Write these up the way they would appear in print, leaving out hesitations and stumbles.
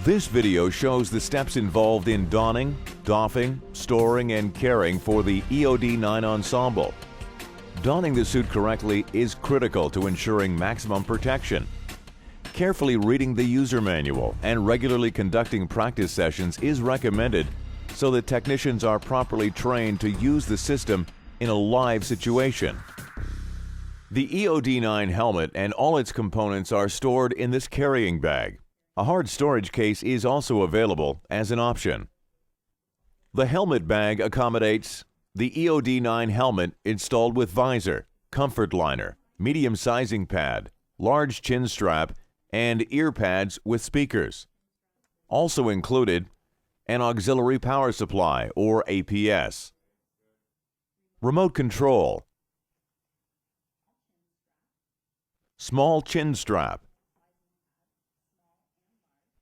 This video shows the steps involved in donning, doffing, storing, and caring for the eod9 ensemble. Donning the suit correctly is critical to ensuring maximum protection. Carefully reading the user manual and regularly conducting practice sessions is recommended so that technicians are properly trained to use the system in a live situation. The eod9 helmet and all its components are stored in this carrying bag. A hard storage case is also available as an option. The helmet bag accommodates the eod9 helmet installed with visor, comfort liner, medium sizing pad, large chin strap, and ear pads with speakers. Also included, an auxiliary power supply or APS, remote control, small chin strap,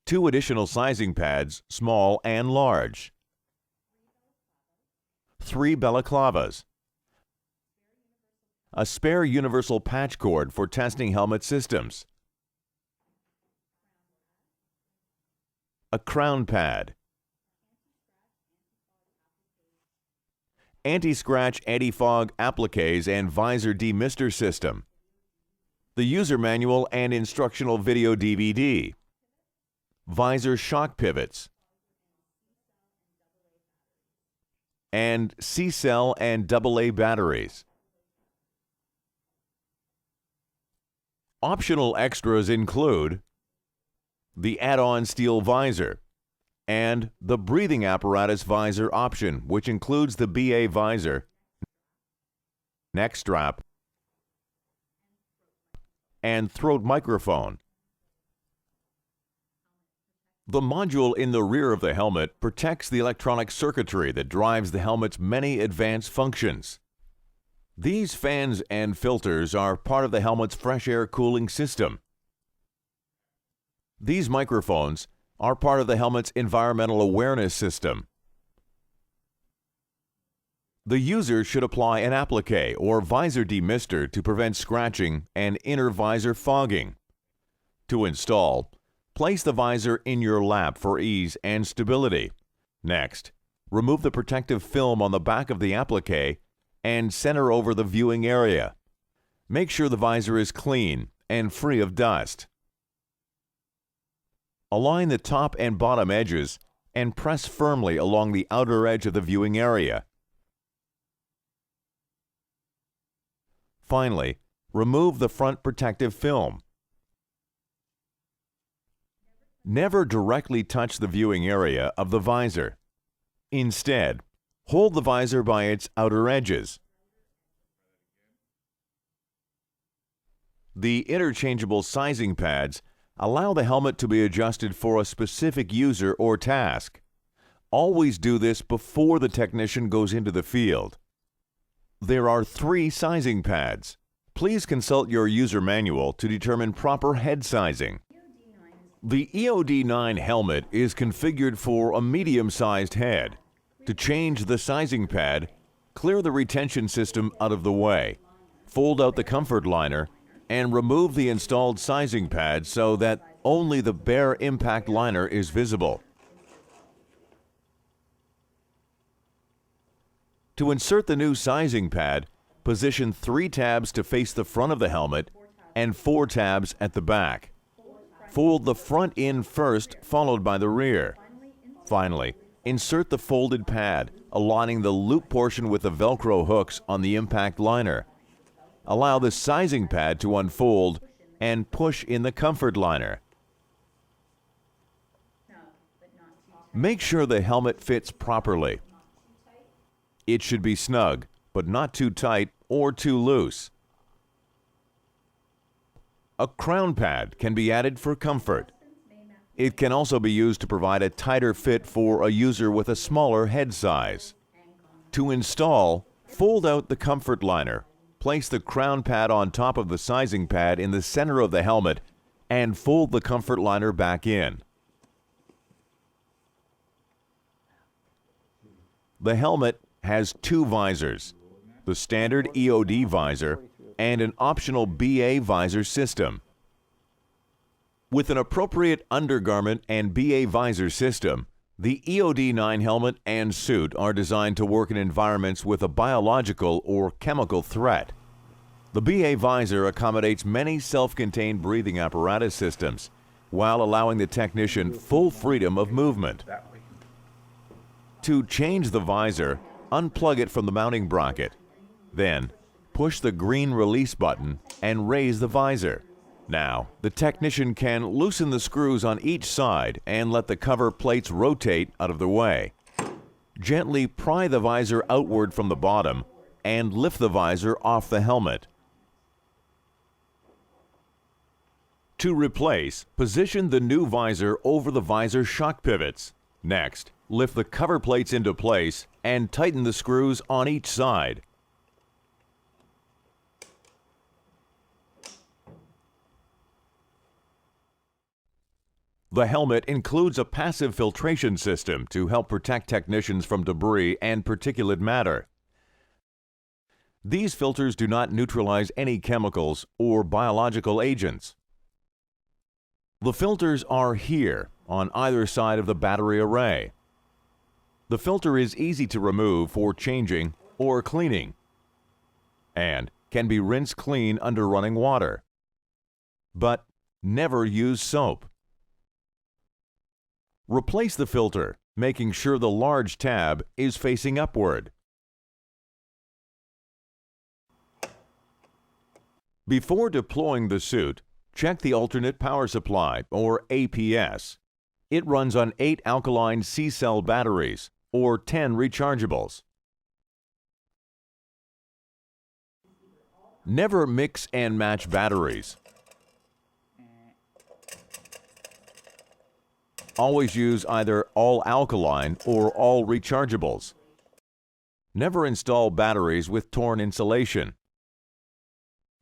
2 additional sizing pads, small and large, 3 balaclavas, a spare universal patch cord for testing helmet systems, a crown pad, anti-scratch, anti-fog appliques and visor demister system, the user manual and instructional video DVD, visor shock pivots, and C-cell and AA batteries. Optional extras include the add-on steel visor and the breathing apparatus visor option, which includes the BA visor, neck strap, and throat microphone. The module in the rear of the helmet protects the electronic circuitry that drives the helmet's many advanced functions. These fans and filters are part of the helmet's fresh air cooling system. These microphones are part of the helmet's environmental awareness system. The user should apply an applique or visor demister to prevent scratching and inner visor fogging. To install, place the visor in your lap for ease and stability. Next, remove the protective film on the back of the applique and center over the viewing area. Make sure the visor is clean and free of dust. Align the top and bottom edges and press firmly along the outer edge of the viewing area. Finally, remove the front protective film. Never directly touch the viewing area of the visor. Instead, hold the visor by its outer edges. The interchangeable sizing pads allow the helmet to be adjusted for a specific user or task. Always do this before the technician goes into the field. There are 3 sizing pads. Please consult your user manual to determine proper head sizing. The eod9 helmet is configured for a medium-sized head. To change the sizing pad, clear the retention system out of the way, fold out the comfort liner, and remove the installed sizing pad so that only the bare impact liner is visible. To insert the new sizing pad, position 3 tabs to face the front of the helmet and 4 tabs at the back. Fold the front in first, followed by the rear. Finally, insert the folded pad, aligning the loop portion with the Velcro hooks on the impact liner. Allow the sizing pad to unfold and push in the comfort liner. Make sure the helmet fits properly. It should be snug, but not too tight or too loose. A crown pad can be added for comfort. It can also be used to provide a tighter fit for a user with a smaller head size. To install, fold out the comfort liner. Place the crown pad on top of the sizing pad in the center of the helmet and fold the comfort liner back in. The helmet has 2 visors, the standard EOD visor and an optional BA visor system. With an appropriate undergarment and BA visor system, the eod9 helmet and suit are designed to work in environments with a biological or chemical threat. The BA visor accommodates many self-contained breathing apparatus systems, while allowing the technician full freedom of movement. To change the visor, unplug it from the mounting bracket. Then, push the green release button and raise the visor. Now, the technician can loosen the screws on each side and let the cover plates rotate out of the way. Gently pry the visor outward from the bottom and lift the visor off the helmet. To replace, position the new visor over the visor shock pivots. Next, lift the cover plates into place and tighten the screws on each side. The helmet includes a passive filtration system to help protect technicians from debris and particulate matter. These filters do not neutralize any chemicals or biological agents. The filters are here on either side of the battery array. The filter is easy to remove for changing or cleaning and can be rinsed clean under running water. But never use soap. Replace the filter, making sure the large tab is facing upward. Before deploying the suit, check the alternate power supply, or APS. It runs on 8 alkaline C-cell batteries, or 10 rechargeables. Never mix and match batteries. Always use either all alkaline or all rechargeables. Never install batteries with torn insulation.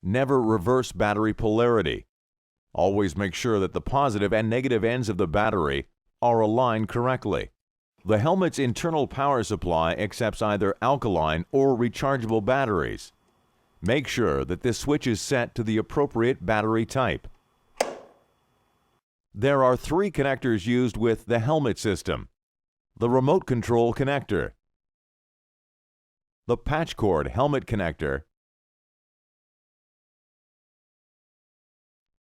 Never reverse battery polarity. Always make sure that the positive and negative ends of the battery are aligned correctly. The helmet's internal power supply accepts either alkaline or rechargeable batteries. Make sure that this switch is set to the appropriate battery type. There are 3 connectors used with the helmet system: the remote control connector, the patch cord helmet connector,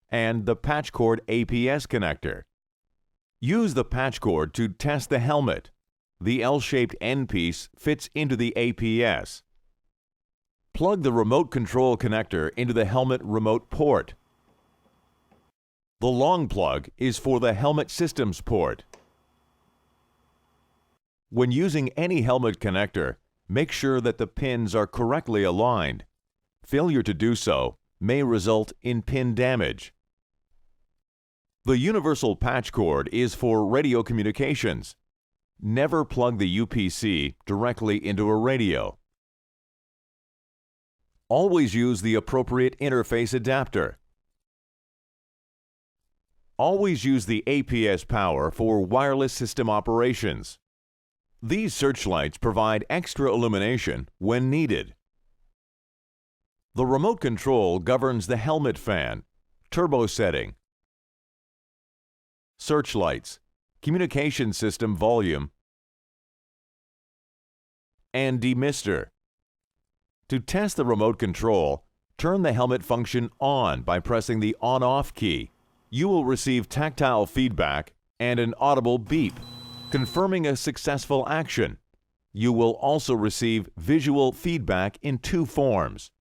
and the patch cord APS connector. Use the patch cord to test the helmet. The L-shaped end piece fits into the APS. Plug the remote control connector into the helmet remote port. The long plug is for the helmet systems port. When using any helmet connector, make sure that the pins are correctly aligned. Failure to do so may result in pin damage. The universal patch cord is for radio communications. Never plug the UPC directly into a radio. Always use the appropriate interface adapter. Always use the APS power for wireless system operations. These searchlights provide extra illumination when needed. The remote control governs the helmet fan, turbo setting, searchlights, communication system volume, and demister. To test the remote control, turn the helmet function on by pressing the on-off key. You will receive tactile feedback and an audible beep, confirming a successful action. You will also receive visual feedback in 2 forms.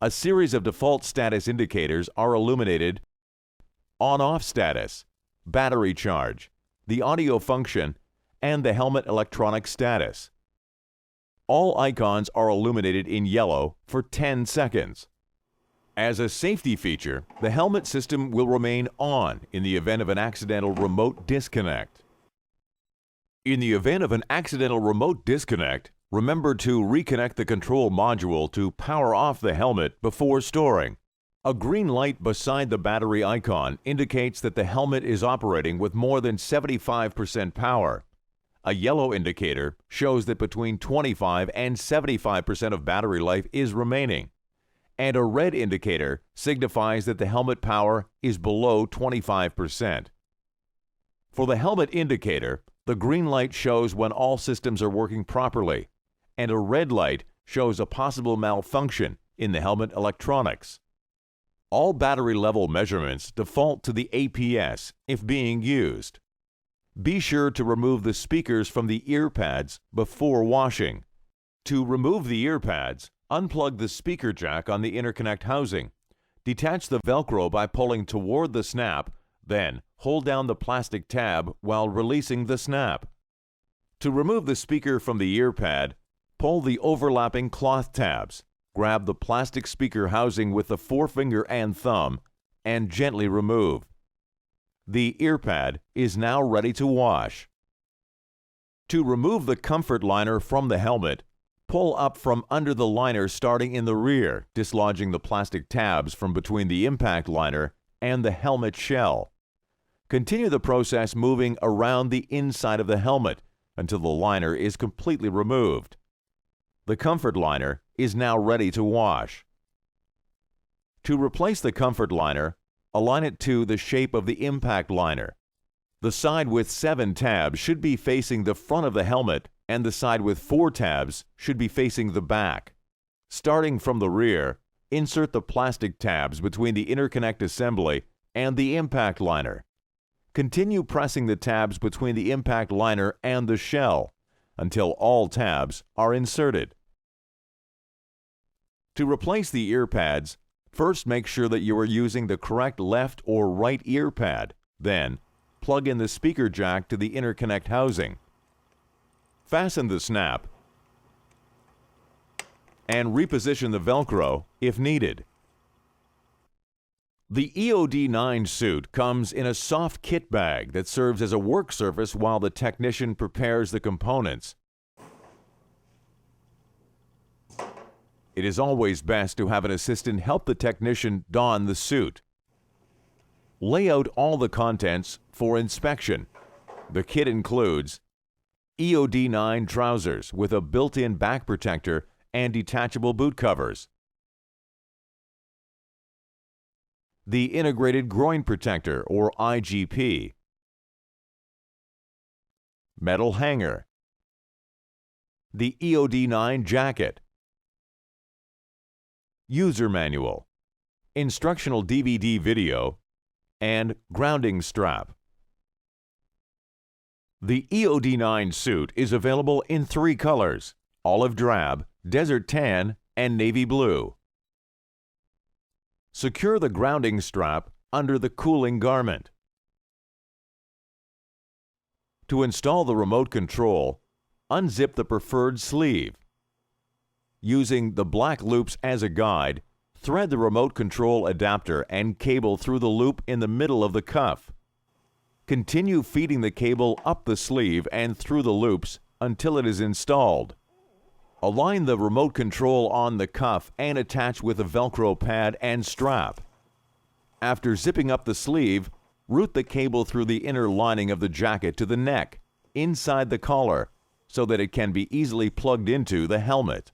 A series of default status indicators are illuminated: on-off status, battery charge, the audio function, and the helmet electronic status. All icons are illuminated in yellow for 10 seconds. As a safety feature, the helmet system will remain on in the event of an accidental remote disconnect. In the event of an accidental remote disconnect, remember to reconnect the control module to power off the helmet before storing. A green light beside the battery icon indicates that the helmet is operating with more than 75% power. A yellow indicator shows that between 25 and 75% of battery life is remaining. and a red indicator signifies that the helmet power is below 25%. For the helmet indicator, the green light shows when all systems are working properly, and a red light shows a possible malfunction in the helmet electronics. All battery level measurements default to the APS if being used. Be sure to remove the speakers from the ear pads before washing. To remove the ear pads, unplug the speaker jack on the interconnect housing. Detach the Velcro by pulling toward the snap, then hold down the plastic tab while releasing the snap. To remove the speaker from the ear pad, pull the overlapping cloth tabs. Grab the plastic speaker housing with the forefinger and thumb and gently remove. The ear pad is now ready to wash. To remove the comfort liner from the helmet, pull up from under the liner starting in the rear, dislodging the plastic tabs from between the impact liner and the helmet shell. Continue the process moving around the inside of the helmet until the liner is completely removed. The comfort liner is now ready to wash. To replace the comfort liner, align it to the shape of the impact liner. The side with 7 tabs should be facing the front of the helmet, and the side with 4 tabs should be facing the back. Starting from the rear, insert the plastic tabs between the interconnect assembly and the impact liner. Continue pressing the tabs between the impact liner and the shell until all tabs are inserted. To replace the ear pads, first make sure that you are using the correct left or right ear pad. Then, plug in the speaker jack to the interconnect housing. Fasten the snap and reposition the Velcro if needed. The eod9 suit comes in a soft kit bag that serves as a work surface while the technician prepares the components. It is always best to have an assistant help the technician don the suit. Lay out all the contents for inspection. The kit includes eod9 trousers with a built-in back protector and detachable boot covers, the integrated groin protector or IGP, metal hanger, the eod9 jacket, user manual, instructional DVD video, and grounding strap. The eod9 suit is available in 3 colors: olive drab, desert tan, and navy blue. Secure the grounding strap under the cooling garment. To install the remote control, unzip the preferred sleeve. Using the black loops as a guide, thread the remote control adapter and cable through the loop in the middle of the cuff. Continue feeding the cable up the sleeve and through the loops until it is installed. Align the remote control on the cuff and attach with a Velcro pad and strap. After zipping up the sleeve, route the cable through the inner lining of the jacket to the neck, inside the collar, so that it can be easily plugged into the helmet.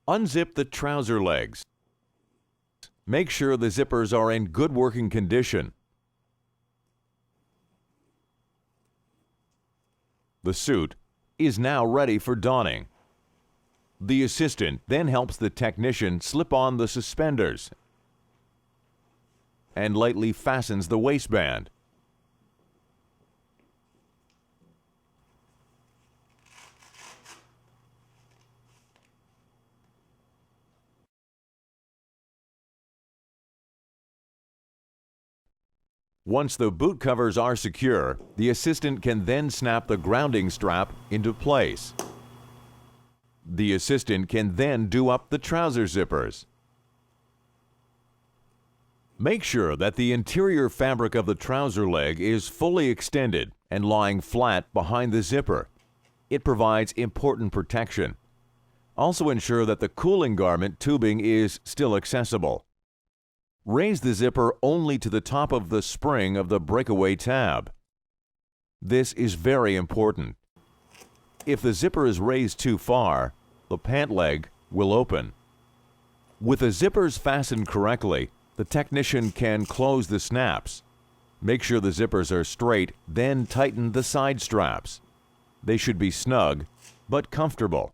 Unzip the trouser legs. Make sure the zippers are in good working condition. The suit is now ready for donning. The assistant then helps the technician slip on the suspenders and lightly fastens the waistband. Once the boot covers are secure, the assistant can then snap the grounding strap into place. The assistant can then do up the trouser zippers. Make sure that the interior fabric of the trouser leg is fully extended and lying flat behind the zipper. It provides important protection. Also ensure that the cooling garment tubing is still accessible. Raise the zipper only to the top of the spring of the breakaway tab. This is very important. If the zipper is raised too far, the pant leg will open. With the zippers fastened correctly, the technician can close the snaps. Make sure the zippers are straight, then tighten the side straps. They should be snug, but comfortable.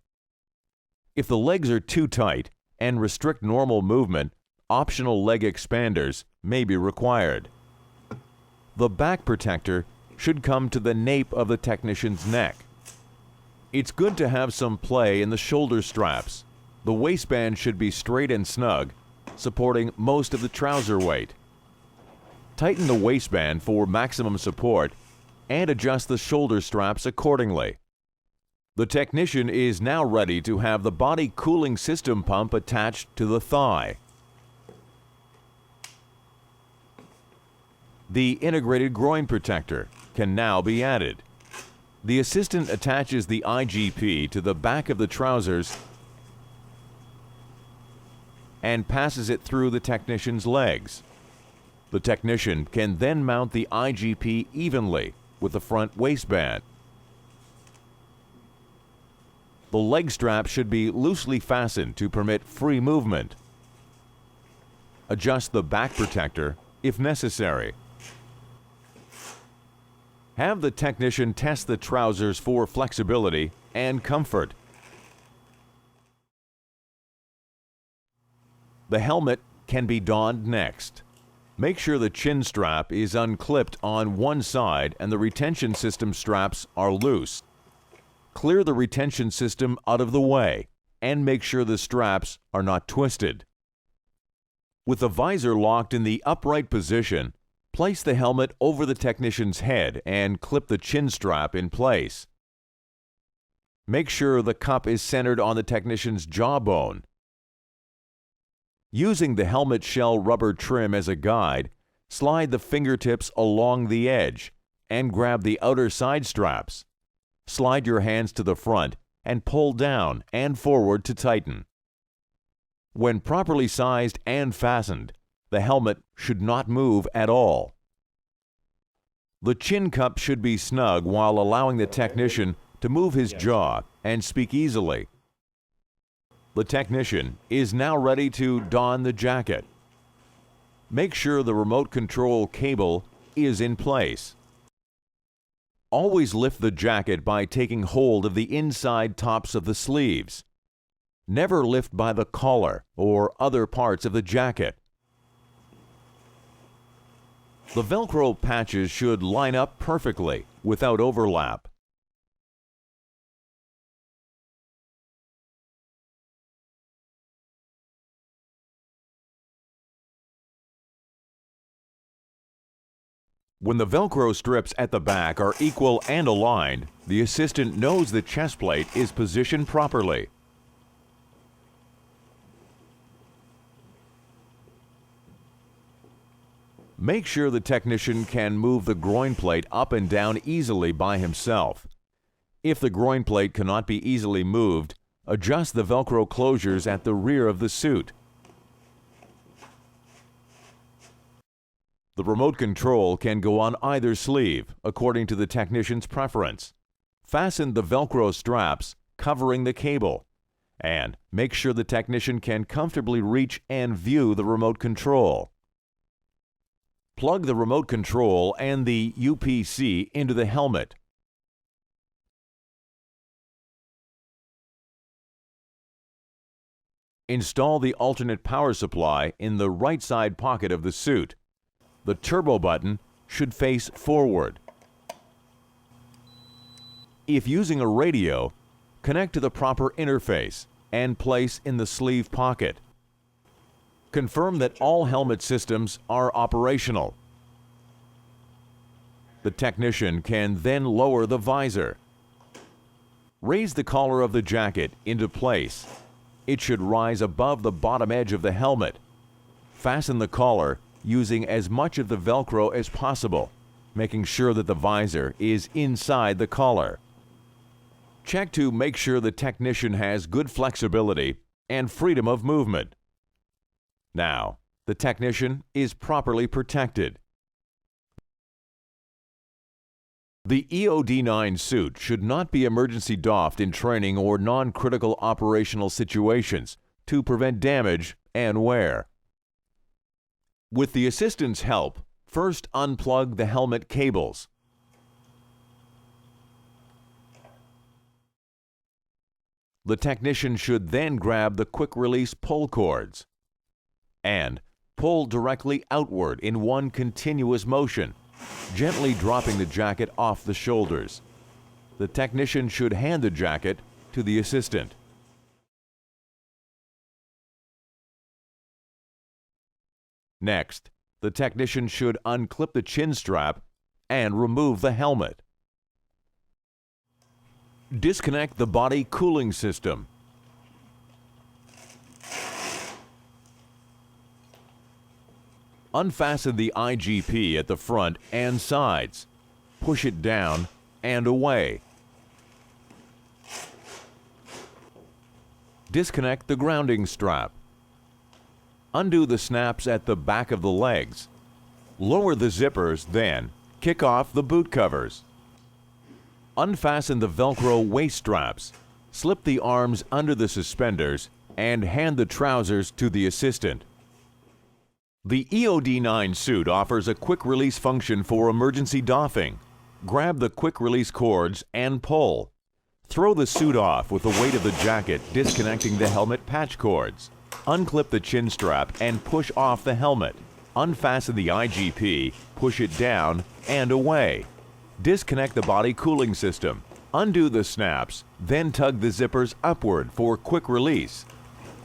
If the legs are too tight and restrict normal movement, optional leg expanders may be required. The back protector should come to the nape of the technician's neck. It's good to have some play in the shoulder straps. The waistband should be straight and snug, supporting most of the trouser weight. Tighten the waistband for maximum support and adjust the shoulder straps accordingly. The technician is now ready to have the body cooling system pump attached to the thigh. The integrated groin protector can now be added. The assistant attaches the IGP to the back of the trousers and passes it through the technician's legs. The technician can then mount the IGP evenly with the front waistband. The leg strap should be loosely fastened to permit free movement. Adjust the back protector if necessary. Have the technician test the trousers for flexibility and comfort. The helmet can be donned next. Make sure the chin strap is unclipped on one side and the retention system straps are loose. Clear the retention system out of the way and make sure the straps are not twisted. With the visor locked in the upright position, place the helmet over the technician's head and clip the chin strap in place. Make sure the cup is centered on the technician's jawbone. Using the helmet shell rubber trim as a guide, slide the fingertips along the edge and grab the outer side straps. Slide your hands to the front and pull down and forward to tighten. When properly sized and fastened, the helmet should not move at all. The chin cup should be snug while allowing the technician to move his jaw and speak easily. The technician is now ready to don the jacket. Make sure the remote control cable is in place. Always lift the jacket by taking hold of the inside tops of the sleeves. Never lift by the collar or other parts of the jacket. The Velcro patches should line up perfectly without overlap. When the Velcro strips at the back are equal and aligned, the assistant knows the chest plate is positioned properly. Make sure the technician can move the groin plate up and down easily by himself. If the groin plate cannot be easily moved, adjust the Velcro closures at the rear of the suit. The remote control can go on either sleeve, according to the technician's preference. Fasten the Velcro straps covering the cable, and make sure the technician can comfortably reach and view the remote control. Plug the remote control and the UPC into the helmet. Install the alternate power supply in the right side pocket of the suit. The turbo button should face forward. If using a radio, connect to the proper interface and place in the sleeve pocket. Confirm that all helmet systems are operational. The technician can then lower the visor. Raise the collar of the jacket into place. It should rise above the bottom edge of the helmet. Fasten the collar using as much of the Velcro as possible, making sure that the visor is inside the collar. Check to make sure the technician has good flexibility and freedom of movement. Now, the technician is properly protected. The eod9 suit should not be emergency doffed in training or non-critical operational situations to prevent damage and wear. With the assistant's help, first unplug the helmet cables. The technician should then grab the quick-release pull cords and pull directly outward in one continuous motion, gently dropping the jacket off the shoulders. The technician should hand the jacket to the assistant. Next, the technician should unclip the chin strap and remove the helmet. Disconnect the body cooling system. Unfasten the IGP at the front and sides. Push it down and away. Disconnect the grounding strap. Undo the snaps at the back of the legs. Lower the zippers, then kick off the boot covers. Unfasten the Velcro waist straps. Slip the arms under the suspenders and hand the trousers to the assistant. The eod9 suit offers a quick-release function for emergency doffing. Grab the quick-release cords and pull. Throw the suit off with the weight of the jacket, disconnecting the helmet patch cords. Unclip the chin strap and push off the helmet. Unfasten the IGP, push it down and away. Disconnect the body cooling system. Undo the snaps, then tug the zippers upward for quick release.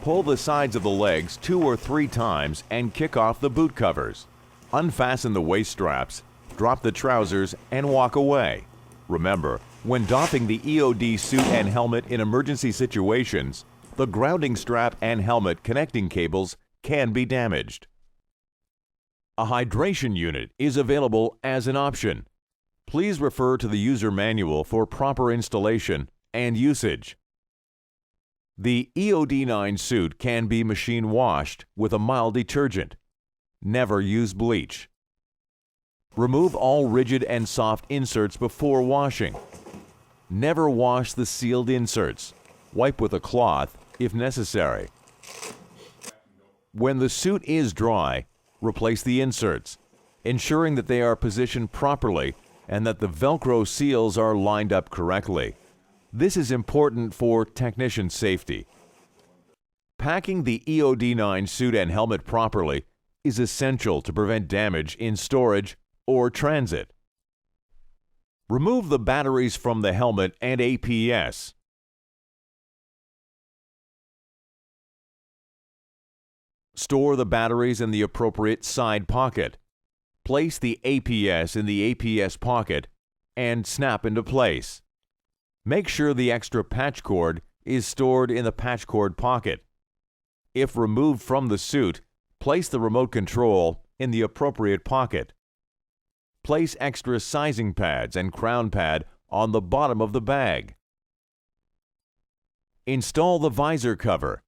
Pull the sides of the legs 2 or 3 times and kick off the boot covers. Unfasten the waist straps, drop the trousers, and walk away. Remember, when doffing the EOD suit and helmet in emergency situations, the grounding strap and helmet connecting cables can be damaged. A hydration unit is available as an option. Please refer to the user manual for proper installation and usage. The eod9 suit can be machine washed with a mild detergent. Never use bleach. Remove all rigid and soft inserts before washing. Never wash the sealed inserts. Wipe with a cloth if necessary. When the suit is dry, replace the inserts, ensuring that they are positioned properly and that the Velcro seals are lined up correctly. This is important for technician safety. Packing the eod9 suit and helmet properly is essential to prevent damage in storage or transit. Remove the batteries from the helmet and APS. Store the batteries in the appropriate side pocket. Place the APS in the APS pocket and snap into place. Make sure the extra patch cord is stored in the patch cord pocket. If removed from the suit, place the remote control in the appropriate pocket. Place extra sizing pads and crown pad on the bottom of the bag. Install the visor cover.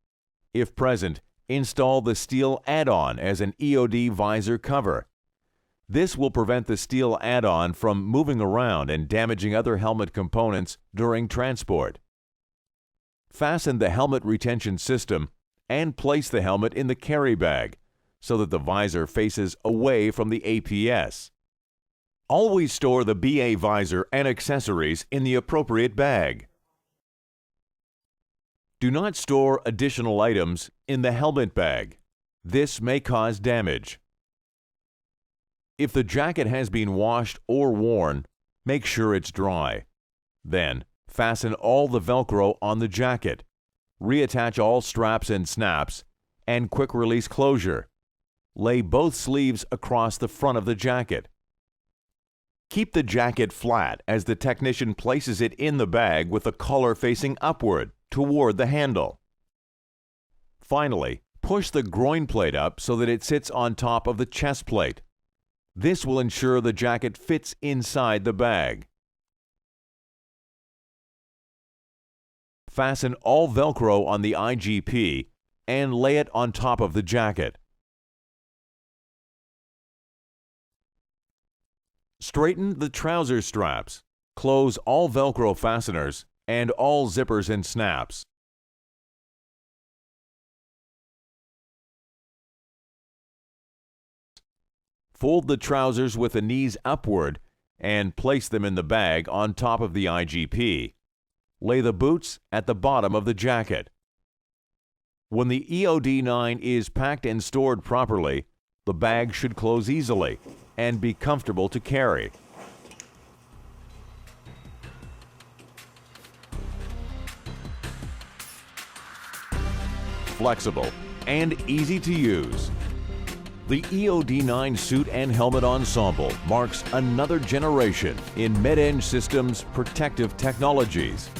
If present, install the steel add-on as an EOD visor cover. This will prevent the steel add-on from moving around and damaging other helmet components during transport. Fasten the helmet retention system and place the helmet in the carry bag so that the visor faces away from the APS. Always store the BA visor and accessories in the appropriate bag. Do not store additional items in the helmet bag. This may cause damage. If the jacket has been washed or worn, make sure it's dry. Then, fasten all the Velcro on the jacket. Reattach all straps and snaps, and quick release closure. Lay both sleeves across the front of the jacket. Keep the jacket flat as the technician places it in the bag with the collar facing upward toward the handle. Finally, push the groin plate up so that it sits on top of the chest plate. This will ensure the jacket fits inside the bag. Fasten all Velcro on the IGP and lay it on top of the jacket. Straighten the trouser straps. Close all Velcro fasteners and all zippers and snaps. Fold the trousers with the knees upward and place them in the bag on top of the IGP. Lay the boots at the bottom of the jacket. When the eod9 is packed and stored properly, the bag should close easily and be comfortable to carry. Flexible and easy to use. The eod9 suit and helmet ensemble marks another generation in Med-Eng Systems protective technologies.